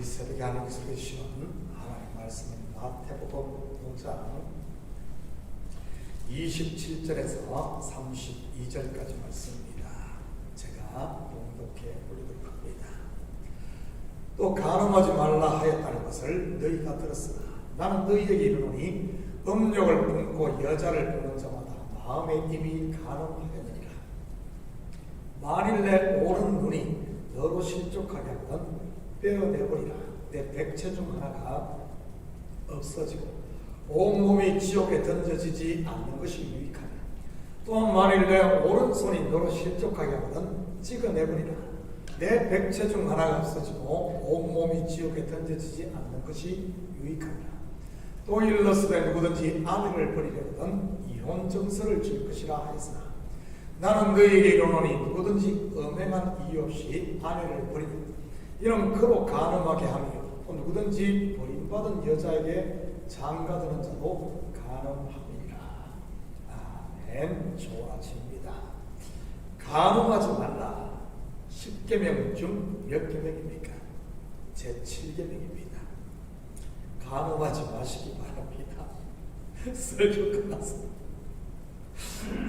새벽에 하나님께 주시는 하나님의 말씀은 마태복음 5장 27절에서 32절까지 말씀입니다. 제가 봉독해 보도록 합니다. 또 간음하지 말라 하였다는 것을 너희가 들었으나 나는 너희에게 이르노니 음욕을 품고 여자를 보는 자마다 마음에 이미 간음하였느니라. 만일 내 오른 눈이 너로 실족하게 하거든 빼어내버리라. 내 백체 중 하나가 없어지고 온몸이 지옥에 던져지지 않는 것이 유익하다. 또한 만일 내 오른손이 너로 실족하게 하거든 찍어내버리라. 내 백체 중 하나가 없어지고 온몸이 지옥에 던져지지 않는 것이 유익하다. 또 일러스되 누구든지 아내를 버리려거든 이혼 정서를 줄 것이라 하였으나 나는 너희에게 이르노니 누구든지 음행한 이유 없이 아내를 버리는 이는 그로 간음하게 하며 또 누구든지 버림받은 여자에게 장가드는 자도 간음함이니라. 아멘. 좋은 아침입니다. 간음하지 말라. 10계명 중 몇 계명입니까? 제7계명입니다. 간음하지 마시기 바랍니다. 설교 끝났습니다.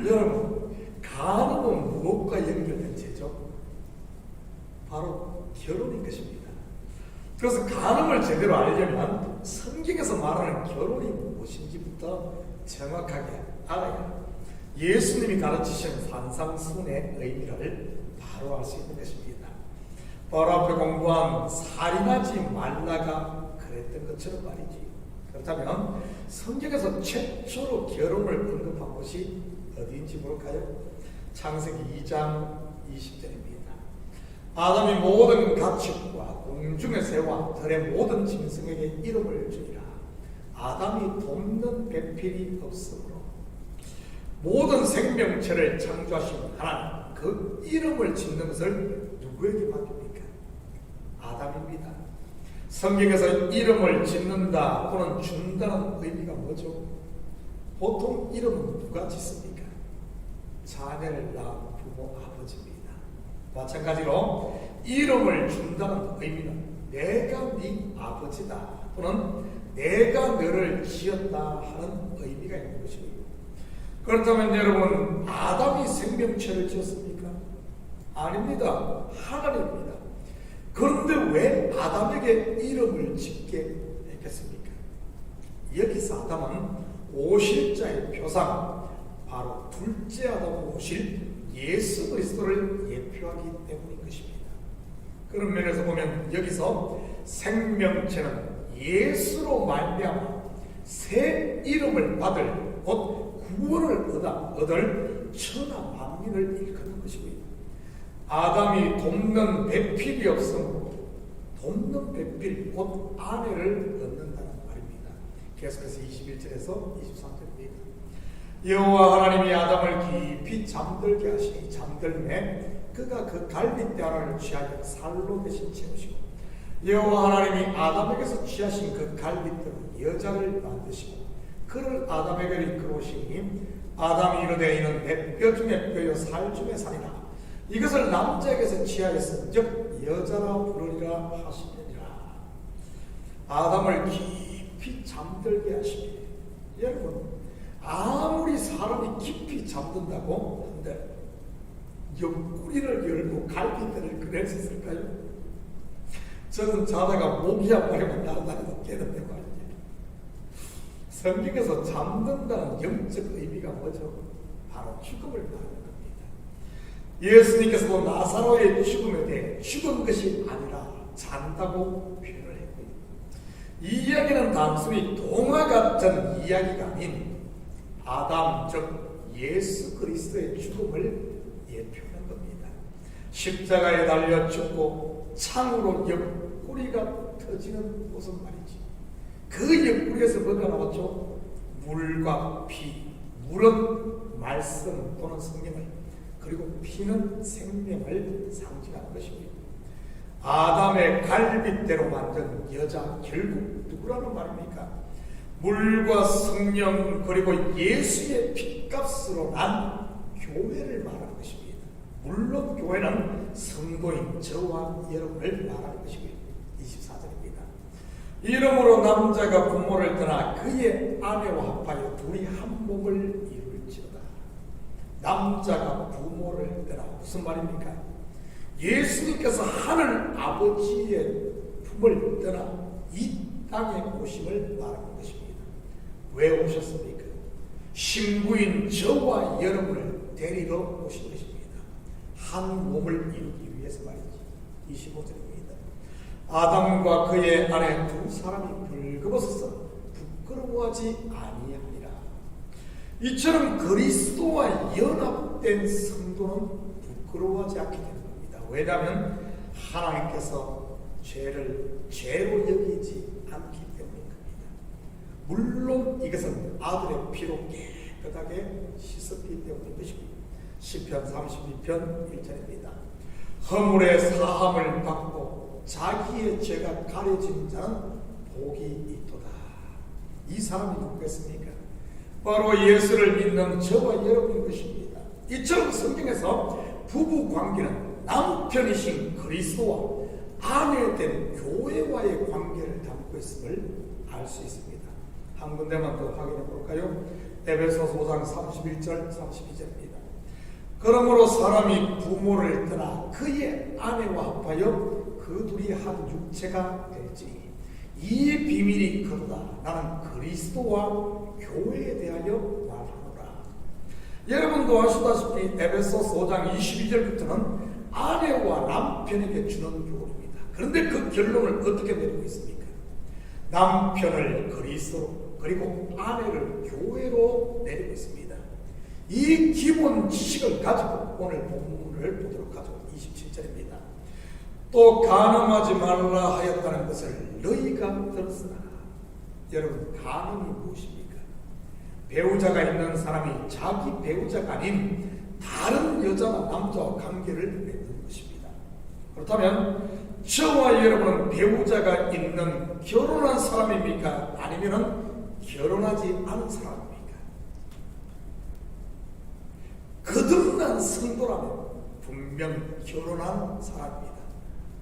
여러분, 간음은 무엇과 연결된 죄죠? 바로 결혼인 것입니다. 그래서 간음을 제대로 알려면 성경에서 말하는 결혼이 무엇인지부터 정확하게 알아야 예수님이 가르치신 산상순의 의미를 바로 알 수 있는 것입니다. 바로 앞에 공부한 살인하지 말라가 그랬던 것처럼 말이지. 그렇다면 성경에서 최초로 결혼을 언급한 곳이 어디인지 모를까요? 창세기 2장 20절입니다. 아담이 모든 가축과 공중의 새와 들의 모든 짐승에게 이름을 주니라. 아담이 돕는 배필이 없으므로 모든 생명체를 창조하신 하나님, 그 이름을 짓는 것을 누구에게 맡깁니까? 아담입니다. 성경에서 이름을 짓는다 또는 준다는 의미가 뭐죠? 보통 이름은 누가 짓습니까? 자녀를 낳은 부모 아버지입니다. 마찬가지로 이름을 준다는 의미는 내가 네 아버지다 또는 내가 너를 지었다 하는 의미가 있는 것입니다. 그렇다면 여러분, 아담이 생명체를 지었습니까? 아닙니다. 하나님입니다. 그런데 왜 아담에게 이름을 짓게 했겠습니까? 여기서 아담은 오실자의 표상, 바로 둘째 아담으로 오실 예수 그리스도를 예표하기 때문인 것입니다. 그런 면에서 보면 여기서 생명체는 예수로 말미암아 새 이름을 받을 곧 구원을 얻을 천하 만민을 일컫는 것입니다. 아담이 돕는 배필이 없으므로 돕는 배필 곧 아내를 얻는다는 말입니다. 계속해서 21절에서 23절입니다. 여호와 하나님이 아담을 깊이 잠들게 하시니 잠들매 그가 그 갈빗대 하나를 취하여 살로 대신 채우시고 여호와 하나님이 아담에게서 취하신 그 갈빗대로 여자를 만드시고 그를 아담에게 이끌어오시니 아담이 이르되 이는 내 뼈 중에 뼈요 살 중에 살이라 이것을 남자에게서 취하였은즉 여자라 부르리라 하시니라. 아담을 깊이 잠들게 하시니 여러분, 아무리 사람이 깊이 잠든다고 한데 옆구리를 열고 갈빗대를 그랬었을까요? 저는 자다가 목이 아프면 날아다니도 깨는데 말이에요. 성경에서 잠든다는 영적 의미가 뭐죠? 바로 죽음을 말하는 겁니다. 예수님께서도 나사로의 죽음에 대해 죽은 것이 아니라 잔다고 표현을 했고요. 이 이야기는 단순히 동화 같은 이야기가 아닌 아담 즉 예수 그리스도의 죽음을 예표하는 겁니다. 십자가에 달려 죽고 창으로 옆구리가 터지는 것은 말이지. 그 옆구리에서 뭐가 나왔죠? 물과 피. 물은 말씀 또는 성령을, 그리고 피는 생명을 상징하는 것입니다. 아담의 갈빗대로 만든 여자, 결국 누구라는 말입니까? 물과 성령 그리고 예수의 핏값으로 난 교회를 말하는 것입니다. 물론 교회는 성도인 저와 여러분을 말하는 것입니다. 24절입니다. 이러므로 남자가 부모를 떠나 그의 아내와 합하여 둘이 한 몸을 이룰지어다. 남자가 부모를 떠나 무슨 말입니까? 예수님께서 하늘 아버지의 품을 떠나 이 땅에 오심을 말하는 것입니다. 왜 오셨습니까? 신부인 저와 여러분을 데리러 오신 것입니다. 한 몸을 이루기 위해서 말이지. 25절입니다. 아담과 그의 아내 두 사람이 벌거벗어서 부끄러워하지 아니하니라. 이처럼 그리스도와 연합된 성도는 부끄러워하지 않게 되는 겁니다. 왜냐하면 하나님께서 죄를 죄로 여기지 않기 때문입니다. 물론 이것은 아들의 피로 깨끗하게 씻었기 때문인 것입니다. 시편 32편 1절입니다. 허물의 사함을 받고 자기의 죄가 가려진 자는 복이 있도다. 이 사람이 누구겠습니까? 바로 예수를 믿는 저와 여러분인 것입니다. 이처럼 성경에서 부부 관계는 남편이신 그리스도와 아내된 교회와의 관계를 담고 있음을 알 수 있습니다. 한 군데만 더 확인해 볼까요? 에베소서 5장 31절 32절입니다. 그러므로 사람이 부모를 떠나 그의 아내와 합하여 그 둘이 한 육체가 될지 이 비밀이 그러다. 나는 그리스도와 교회에 대하여 말하노라. 여러분도 아시다시피 에베소서 5장 22절부터는 아내와 남편에게 주는 교훈입니다. 그런데 그 결론을 어떻게 내리고 있습니까? 남편을 그리스도로 그리고 아내를 교회로 내리고 있습니다. 이 기본 지식을 가지고 오늘 본문을 보도록 하죠. 27절입니다. 또 간음하지 말라 하였다는 것을 너희가 들었으나. 여러분, 간음이 무엇입니까? 배우자가 있는 사람이 자기 배우자가 아닌 다른 여자나 남자와 관계를 맺는 것입니다. 그렇다면 저와 여러분은 배우자가 있는 결혼한 사람입니까? 아니면 결혼하지 않은 사람입니까? 거듭난 성도라면 분명 결혼한 사람입니다.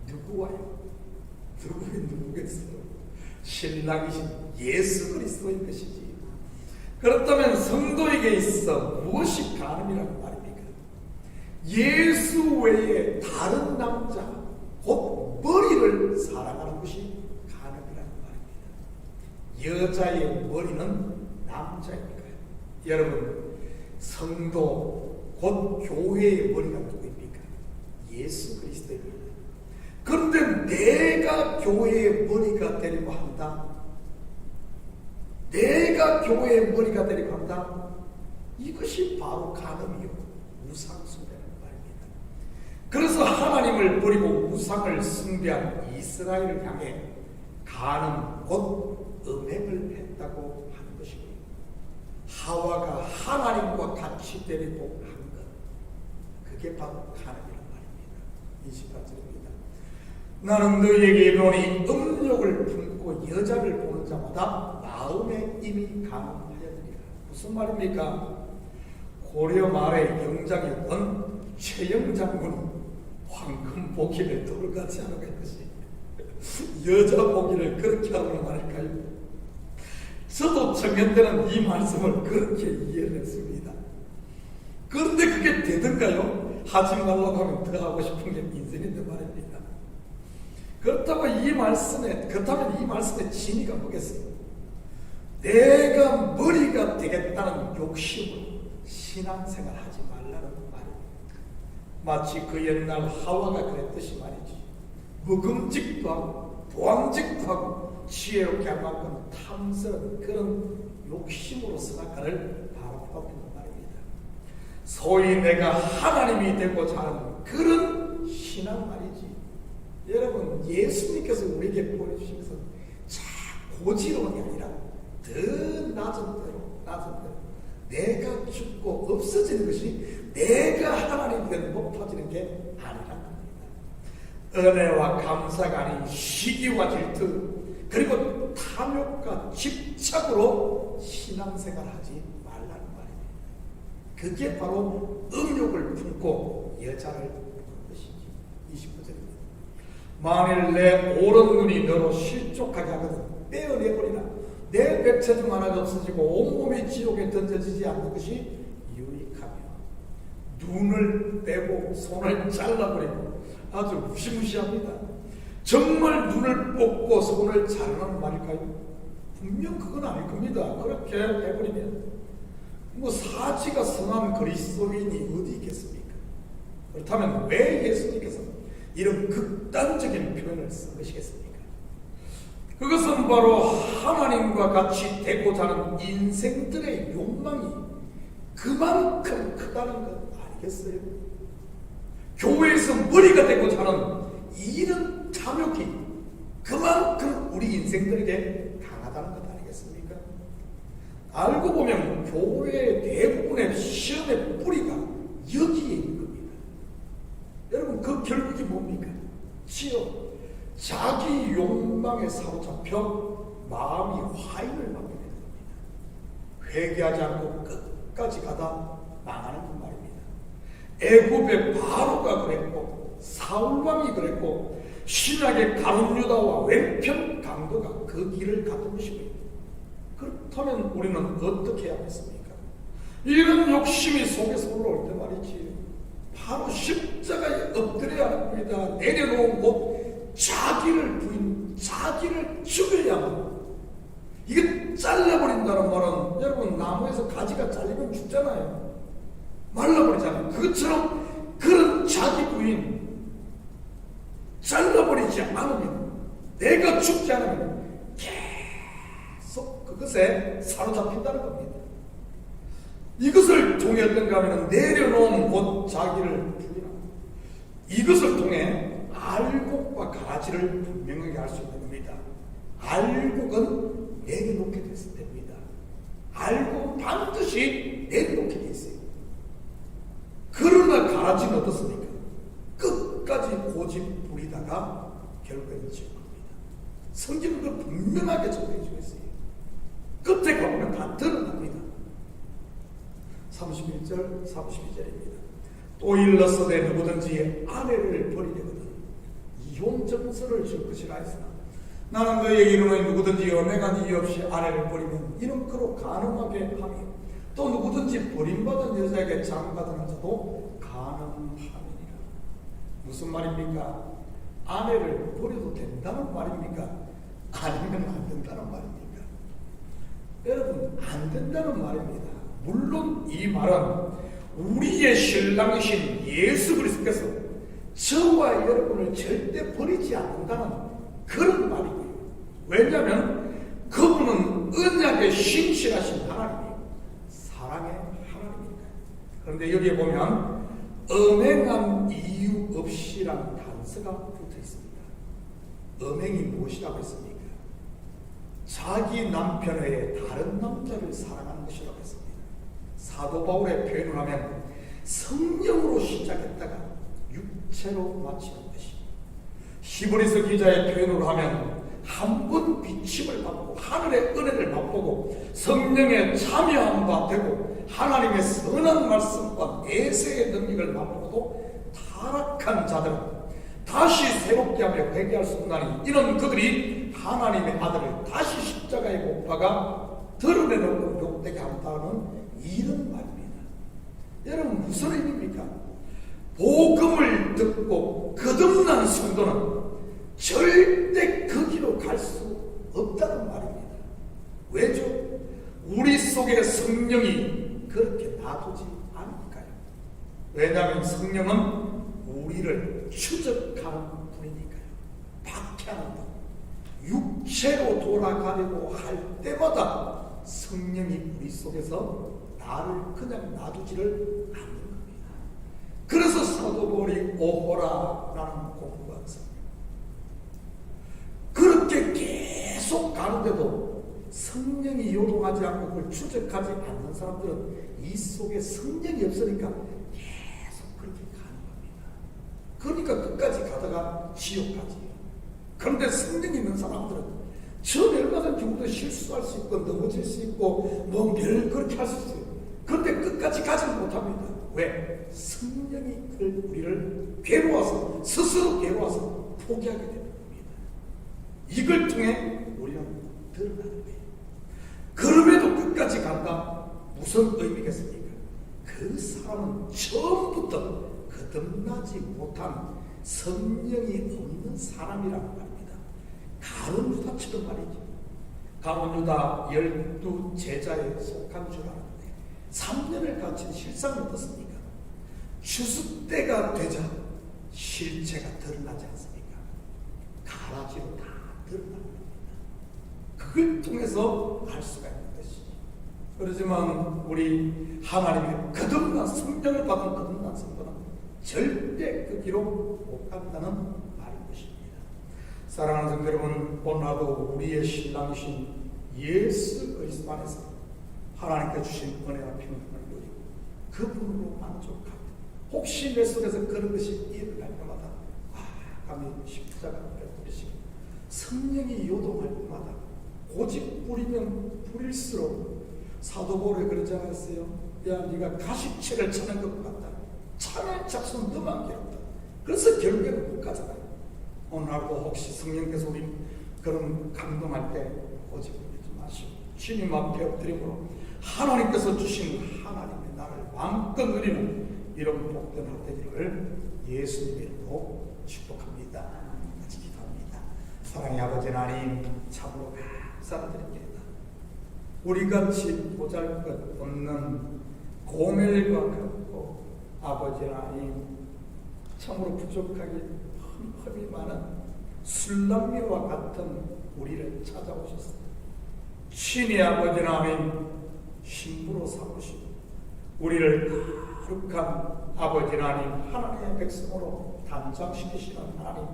누구와요? 누구겠어요? 신랑이신 예수 그리스도인 것이지. 그렇다면 성도에게 있어 무엇이 간음이라는 말입니까? 예수 외에 다른 남자, 곧 머리를 사랑하는 것이 간음이라는 말입니다. 여자의 머리는 남자이니까요. 여러분, 성도, 곧 교회의 머리가 누구입니까? 예수 그리스도입니다. 그런데 내가 교회의 머리가 되려고 한다. 내가 교회의 머리가 되려고 한다. 이것이 바로 간음이요, 우상숭배라는 말입니다. 그래서 하나님을 버리고 우상을 숭배한 이스라엘을 향해 간음, 곧 음행을 했다고 하는 것이고요. 하와가 하나님과 같이 되려고 한 것, 그게 바로 간음이라는 말입니다. 28절입니다. 나는 너희에게 이르노니 음욕을 품고 여자를 보는 자마다 마음에 이미 간음하였느니라. 무슨 말입니까? 고려 말의 영장이었던 최영 장군이 황금 보기를 돌같이 하는 것이 여자 보기를 그렇게 하고 말일까요? 저도 청년 때는 이 말씀을 그렇게 이해를 했습니다. 그런데 그게 되던가요? 하지 말라고 하면 더 하고 싶은 게 인생인데 말입니다. 그렇다면 이 말씀의 진의가 뭐겠어요? 내가 머리가 되겠다는 욕심으로 신앙생활 하지 말라는 말입니다. 마치 그 옛날 하와가 그랬듯이 말이지. 묵음직도 하고 보암직도 하고 지혜롭게 할 만큼 탐스러운 그런 욕심으로 선악과를 바라보는 말입니다. 소위 내가 하나님이 되고자 하는 그런 신앙 말이지. 여러분, 예수님께서 우리에게 보여주신 것은 고지론이 아니라 더 낮은 대로 내가 죽고 없어지는 것이 내가 하나님이 되는 높아지는 게 아니란 말입니다. 은혜와 감사가 아닌 시기와 질투, 그리고 탐욕과 집착으로 신앙생활하지 말라는 말입니다. 그게 바로 음욕을 품고 여자를 보는 것이지. 29절입니다. 만일 내 오른 눈이 너로 실족하게 하거든 빼어내버리라. 내 백체 중 하나가 없어지고 온몸이 지옥에 던져지지 않는 것이 유익하며, 눈을 빼고 손을 잘라버리고 아주 무시무시합니다. 정말 눈을 뽑고 손을 자르라는 말일까요? 분명 그건 아닐 겁니다. 그렇게 해버리면 뭐 사지가 성한 그리스도인이 어디 있겠습니까? 그렇다면 왜 예수님께서 이런 극단적인 표현을 쓴 것이겠습니까? 그것은 바로 하나님과 같이 되고자 하는 인생들의 욕망이 그만큼 크다는 것 아니겠어요? 교회에서 머리가 되고자 하는 이런 탐욕이 그만큼 우리 인생들에게 강하다는 것 아니겠습니까? 알고 보면 교회의 대부분의 시험의 뿌리가 여기에 있는 겁니다. 여러분, 그 결국이 뭡니까? 지어 자기 욕망에 사로잡혀 마음이 화인을 맞게 되는 겁니다. 회개하지 않고 끝까지 가다 망하는 그 말입니다. 애굽의 바로가 그랬고 사울왕이 그랬고 신약의 가룟 유다와 왼편 강도가 그 길을 갔던 것이고요. 그렇다면 우리는 어떻게 해야 하겠습니까? 이런 욕심이 속에서 올라올 때 말이지, 바로 십자가에 엎드려야 합니다. 내려놓은 곳 자기를 자기를 죽여야만. 이게 잘라버린다는 말은, 여러분, 나무에서 가지가 잘리면 죽잖아요. 말라버리잖아요. 그것처럼 그런 자기 부인 잘라버리지 않으면, 내가 죽지 않으면 계속 그것에 사로잡힌다는 겁니다. 이것을 통해 어떤가 하면 내려놓은 곳 자기를 죽이라. 이것을 통해 알곡과 가지를 분명하게 알 수 있는 겁니다. 알곡은 내려놓게 됐을 때입니다. 알곡은 반드시 내려놓게 돼 있어요. 그러나 가지는 어떻습니까? 끝까지 고집 부리다가 결국에는 지옥 겁니다. 성경은 그 분명하게 적용해주고 있어요. 끝에 가보면 다 드러납니다. 31절, 32절입니다. 또 일러서되 누구든지 아내를 버리려거든 이혼 정서를 줄 것이라 했으나 나는 너희에게 이르노니 누구든지 연행한 이유 없이 아내를 버리면 이는 그로 간음하게 하며 또 누구든지 버림받은 여자에게 장받은 자도 간음함이니라. 무슨 말입니까? 아내를 버려도 된다는 말입니까? 아니면 안 된다는 말입니까? 여러분, 안 된다는 말입니다. 물론 이 말은 우리의 신랑이신 예수 그리스도께서 저와 여러분을 절대 버리지 않는다는 그런 말이고요. 왜냐하면 그분은 언약의 신실하신 하나님이에요. 사랑의 하나님입니다. 그런데 여기에 보면 음행한 이유 없이란 단서가 붙어 있습니다. 음행이 무엇이라고 했습니까? 자기 남편 외에 다른 남자를 사랑하는 것이라고 했습니다. 사도 바울의 표현을 하면 성령으로 시작했다가 육체로 마치는 것이, 히브리서 기자의 표현으로 하면 한 번 비침을 받고 하늘의 은혜를 맛보고 성령에 참여한 바 되고 하나님의 선한 말씀과 내세의 능력을 맛보고도 타락한 자들은 다시 새롭게 하며 회개할 수 없나니 이는 그들이 하나님의 아들을 다시 십자가에 못 박아 드러내놓고 욕되게 한다는 이런 말입니다. 여러분, 무슨 의미입니까? 복음을 듣고 거듭난 성도는 절대 그 길로 갈 수 없다는 말입니다. 왜죠? 우리 속에 성령이 그렇게 놔두지 않으니까요. 왜냐하면 성령은 우리를 추적하는 분이니까요. 박해하는 분. 육체로 돌아가려고 할 때마다 성령이 우리 속에서 나를 그냥 놔두지를 않는 겁니다. 그래서 사도 바울이 오호라라는 공부가 있습니다. 그렇게 계속 가는데도 성령이 요동하지 않고 그걸 추적하지 않는 사람들은 이 속에 성령이 없으니까 계속 그렇게 가는 겁니다. 그러니까 끝까지 가다가 지옥 가지. 그런데 성령이 있는 사람들은 저 얼마든지 우리도 실수할 수 있고 넘어질 수 있고 뭐 늘 그렇게 할 수 있어요. 그런데 끝까지 가지 못합니다. 왜? 성령이 우리를 괴로워서, 스스로 괴로워서 포기하게 되는 겁니다. 이걸 통해 우리는 드러나는 거예요. 그럼에도 끝까지 간다. 무슨 의미겠습니까? 그 사람은 처음부터 거듭나지 못한 성령이 없는 사람이라고 말입니다. 가룟 유다처럼 말이죠. 가룟 유다 12 제자에 속한 줄 알았는데 3년을 갇힌 실상은 어떻습니까? 추수 때가 되자 실체가 드러나지 않습니까? 가라지로 다 드러납니다. 그걸 통해서 알 수가 있는 것이죠. 그렇지만 우리 하나님의 거듭난 성령을 받은 거듭난 성도는 절대 그 길로 못 간다는 말인 것입니다. 사랑하는 성도 여러분, 오늘도 우리의 신랑이신 예수 그리스도 안에서 하나님께 주신 은혜와 평강을 누리고 그분으로 만족하고 혹시 내 속에서 그런 것이 일어날 때마다 감히 십자가 앞에 뿌리시고 성령이 요동할 때마다 고집 부리면 부릴수록 사도 바울이 그러지 않았어요? 야, 네가 가시채를 차는 것 같다. 차는 작순 너만 괴롭다. 그래서 결국에는 못 가잖아요. 오늘도 혹시 성령께서 우리 그런 감동할 때 고집 부리지 마시고 주님 앞에 엎드림으로 하나님께서 주신 하나님의 나를 마음껏 누리는 이런 복된 할 되기를 예수님의 이름으로 축복합니다. 같이 기도합니다. 사랑의 아버지 하나님, 참으로 감사드립니다. 우리같이 보잘것없는 고멜과 같고 아버지 하나님, 참으로 부족하게 흠이 많은 술람미와 같은 우리를 찾아오셨습니다. 신의 아버지 하나님 신부로 삼으시고 우리를 거룩한 아버지 하나님, 하나님의 백성으로 단장시키시는 하나님,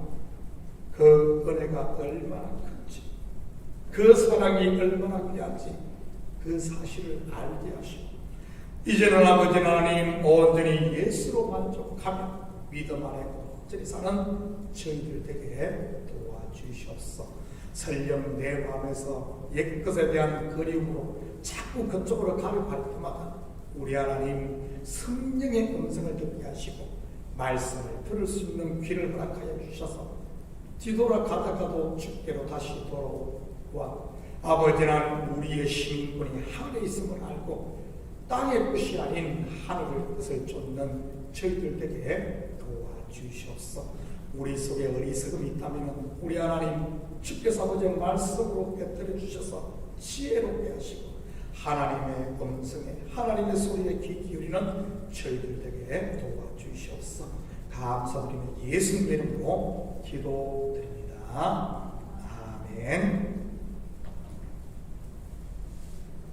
그 은혜가 얼마나 큰지, 그 사랑이 얼마나 귀한지 그 사실을 알게 하시고 이제는 아버지 하나님 온전히 예수로 만족하며 믿음 안에 온전히 사는 저희들 되게 도와주시옵소서. 설령 내 마음에서 옛것에 대한 그리움으로 자꾸 그쪽으로 가려고 할 때마다 우리 하나님 성령의 음성을 듣게 하시고 말씀을 들을 수 있는 귀를 허락하여 주셔서 뒤돌아 가다가도 주께로 다시 돌아와 아버지 하나님 우리의 시민권이 하늘에 있음을 알고 땅의 뜻이 아닌 하늘의 뜻을 쫓는 저희들 되게 도와주시옵소서. 우리 속에 어리석음이 있다면 우리 하나님 주께서 아버지의 말씀으로 깨뜨려 주셔서 지혜롭게 하시고 하나님의 음성에 하나님의 소리에 귀 기울이는 저희들 되게 도와주시옵소서. 감사드리며 예수님의 이름으로 기도드립니다. 아멘.